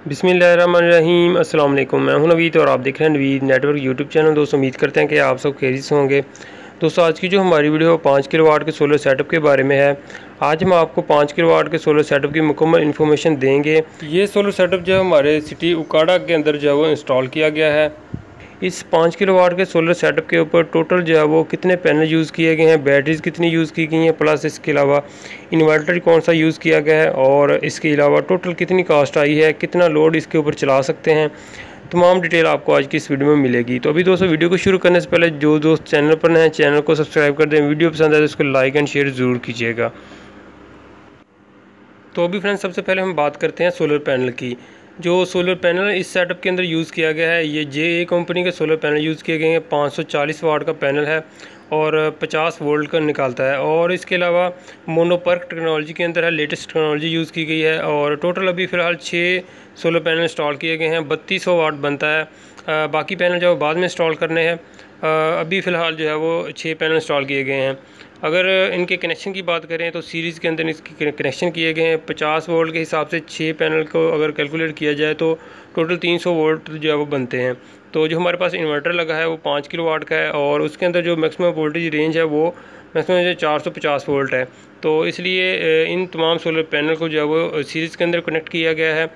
बिस्मिल्लाहिर्रहमानिर्रहीम अस्सलाम वालेकुम। मैं हूं नवीद और आप देख रहे हैं नवीद नेटवर्क यूट्यूब चैनल। दोस्तों उम्मीद करते हैं कि आप सब खैरियत से होंगे। दोस्तों आज की जो हमारी वीडियो 5 किलोवाट के सोलर सेटअप के बारे में है। आज हम आपको 5 किलोवाट के सोलर सेटअप की मुकम्मल इन्फॉर्मेशन देंगे। ये सोलर सेटअप जो हमारे सिटी उकाड़ा के अंदर जो है वो इंस्टॉल किया गया है। इस 5 किलोवाट के सोलर सेटअप के ऊपर टोटल जो है वो कितने पैनल यूज़ किए गए हैं, बैटरीज कितनी यूज़ की गई हैं, प्लस इसके अलावा इन्वर्टर कौन सा यूज़ किया गया है और इसके अलावा टोटल कितनी कास्ट आई है, कितना लोड इसके ऊपर चला सकते हैं, तमाम डिटेल आपको आज की इस वीडियो में मिलेगी। तो अभी दोस्तों वीडियो को शुरू करने से पहले जो दोस्त चैनल पर नए हैं चैनल को सब्सक्राइब कर दें। वीडियो पसंद आए तो उसको लाइक एंड शेयर ज़रूर कीजिएगा। तो अभी फ्रेंड्स सबसे पहले हम बात करते हैं सोलर पैनल की। जो सोलर पैनल इस सेटअप के अंदर यूज़ किया गया है ये JA कंपनी के सोलर पैनल यूज़ किए गए हैं। 540 वाट का पैनल है और 50 वोल्ट का निकालता है। और इसके अलावा मोनोपर्क टेक्नोलॉजी के अंदर है, लेटेस्ट टेक्नोलॉजी यूज़ की गई है। और टोटल अभी फ़िलहाल 6 सोलर पैनल इंस्टॉल किए गए हैं। 3200 वाट बनता है। बाकी पैनल जो बाद में इंस्टॉल करने हैं। अभी फ़िलहाल जो है वो 6 पैनल इंस्टॉल किए गए हैं। अगर इनके कनेक्शन की बात करें तो सीरीज़ के अंदर इसके कनेक्शन किए गए हैं। 50 वोल्ट के हिसाब से 6 पैनल को अगर कैलकुलेट किया जाए तो टोटल 300 वोल्ट जो है वो बनते हैं। तो जो हमारे पास इन्वर्टर लगा है वो 5 किलोवाट का है और उसके अंदर जो मैक्सिमम वोल्टेज रेंज है वो मैक्सिमम 450 वोल्ट है। तो इसलिए इन तमाम सोलर पैनल को जो है वो सीरीज़ के अंदर कनेक्ट किया गया है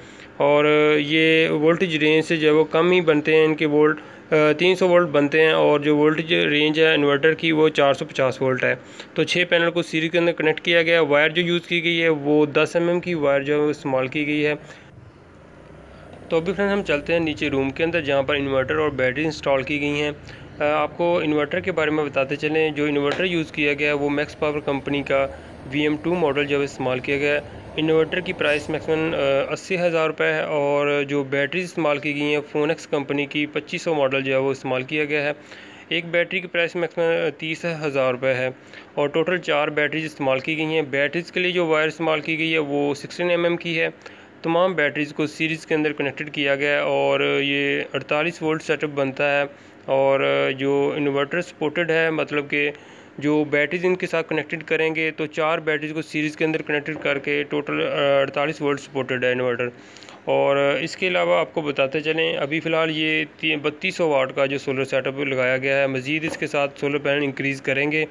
और ये वोल्टेज रेंज से जो है वो कम ही बनते हैं। इनके वोल्ट 300 वोल्ट बनते हैं और जो वोल्टेज रेंज है इन्वर्टर की वो 450 वोल्ट है। तो 6 पैनल को सीरीज़ के अंदर कनेक्ट किया गया है। वायर जो यूज़ की गई है वो 10 mm की वायर जो है वो इस्तेमाल की गई है। तो अभी फ्रेंड्स हम चलते हैं नीचे रूम के अंदर जहाँ पर इन्वर्टर और बैटरी इंस्टॉल की गई हैं। आपको इन्वर्टर के बारे में बताते चलें। जो इन्वर्टर यूज़ किया गया है वो मैक्स पावर कंपनी का VM2 मॉडल जो है इस्तेमाल किया गया है। इन्वर्टर की प्राइस मैक्सिमम 80,000 रुपये है और जो बैटरी इस्तेमाल की गई हैं फोनेक्स कंपनी की 2500 मॉडल जो है वो इस्तेमाल किया गया है। एक बैटरी की प्राइस मैक्सिमम 30,000 रुपये है और टोटल 4 बैटरीज इस्तेमाल की गई हैं। बैटरीज़ के लिए जो वायर इस्तेमाल की गई है वो 16 mm की है। तमाम बैटरीज़ को सीरीज़ के अंदर कनेक्टेड किया गया है और ये 48 वोल्ट सेटअप बनता है। और जो इन्वर्टर सपोर्टेड है, मतलब कि जो बैटरीज इनके साथ कनेक्टेड करेंगे तो 4 बैटरीज को सीरीज़ के अंदर कनेक्टेड करके टोटल 48 वोल्ट सपोर्टेड है इन्वर्टर। और इसके अलावा आपको बताते चलें अभी फ़िलहाल ये 3200 वाट का जो सोलर सेटअप लगाया गया है। मज़ीद इसके साथ सोलर पैनल इंक्रीज़ करेंगे।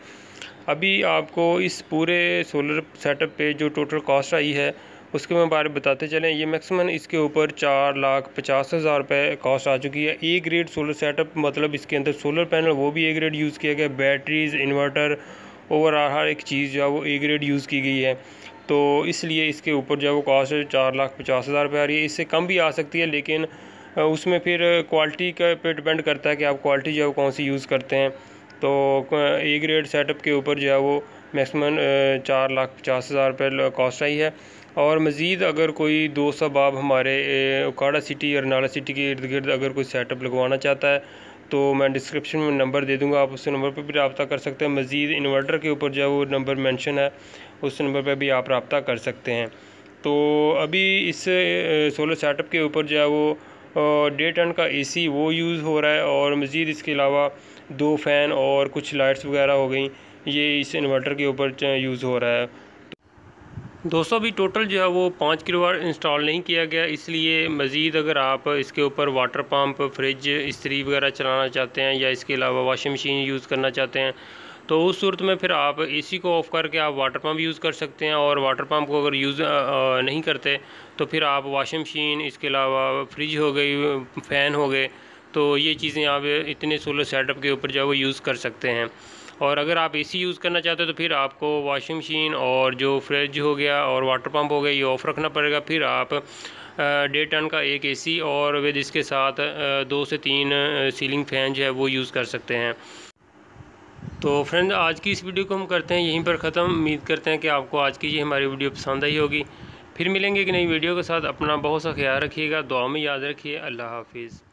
अभी आपको इस पूरे सोलर सेटअप पे जो टोटल कॉस्ट आई है उसके बारे में बताते चलें। ये मैक्सिमम इसके ऊपर 4,50,000 रुपये कॉस्ट आ चुकी है। ए ग्रेड सोलर सेटअप, मतलब इसके अंदर सोलर पैनल वो भी ए ग्रेड यूज़ किया गया, बैटरीज, इन्वर्टर, ओवरऑल हर एक चीज़ जो है वो ए ग्रेड यूज़ की गई है। तो इसलिए इसके ऊपर जो है वो कॉस्ट 4,50,000 रुपये आ रही है। इससे कम भी आ सकती है लेकिन उसमें फिर क्वालिटी का पे डिपेंड करता है कि आप क्वालिटी जो है वो कौन सी यूज़ करते हैं। तो ए ग्रेड सेटअप के ऊपर जो है वो मैक्सिमम 4,50,000 रुपये कॉस्ट आई है। और मज़ीद अगर कोई दोस्त अहबाब हमारे उकाड़ा सिटी और नाला सिटी के इर्द गिर्द अगर कोई सेटअप लगवाना चाहता है तो मैं डिस्क्रिप्शन में नंबर दे दूंगा, आप उस नंबर पर भी रब्ता कर सकते हैं। मज़ीद इन्वर्टर के ऊपर जो है वो नंबर मेंशन है, उस नंबर पर भी आप रब्ता कर सकते हैं। तो अभी इस सोलर सेटअप के ऊपर जो है वो 1.5 टन का AC वो यूज़ हो रहा है और मज़ीद इसके अलावा 2 फ़ैन और कुछ लाइट्स वगैरह हो गई, ये इस इन्वर्टर के ऊपर यूज़ हो रहा है। दोस्तों अभी टोटल जो है वो 5 किलोवाट इंस्टॉल नहीं किया गया, इसलिए मज़ीद अगर आप इसके ऊपर वाटर पंप, फ्रिज, इस्त्री वगैरह चलाना चाहते हैं या इसके अलावा वॉशिंग मशीन यूज़ करना चाहते हैं तो उस सूरत में फिर आप AC को ऑफ़ करके आप वाटर पंप यूज़ कर सकते हैं। और वाटर पंप को अगर यूज़ नहीं करते तो फिर आप वॉशिंग मशीन, इसके अलावा फ्रिज हो गई, फ़ैन हो गए, तो ये चीज़ें आप इतने सोलर सेटअप के ऊपर जो है वो यूज़ कर सकते हैं। और अगर आप AC यूज़ करना चाहते हो तो फिर आपको वॉशिंग मशीन और जो फ्रिज हो गया और वाटर पंप हो गया ये ऑफ़ रखना पड़ेगा। फिर आप 1.5 टन का एक AC और विद इसके साथ 2 से 3 सीलिंग फ़ैन जो है वो यूज़ कर सकते हैं। तो फ्रेंड आज की इस वीडियो को हम करते हैं यहीं पर ख़त्म। उम्मीद करते हैं कि आपको आज की ये हमारी वीडियो पसंद आई होगी। फिर मिलेंगे एक नई वीडियो के साथ। अपना बहुत सा ख्याल रखिएगा, दुआ में याद रखिए। अल्लाह हाफिज़।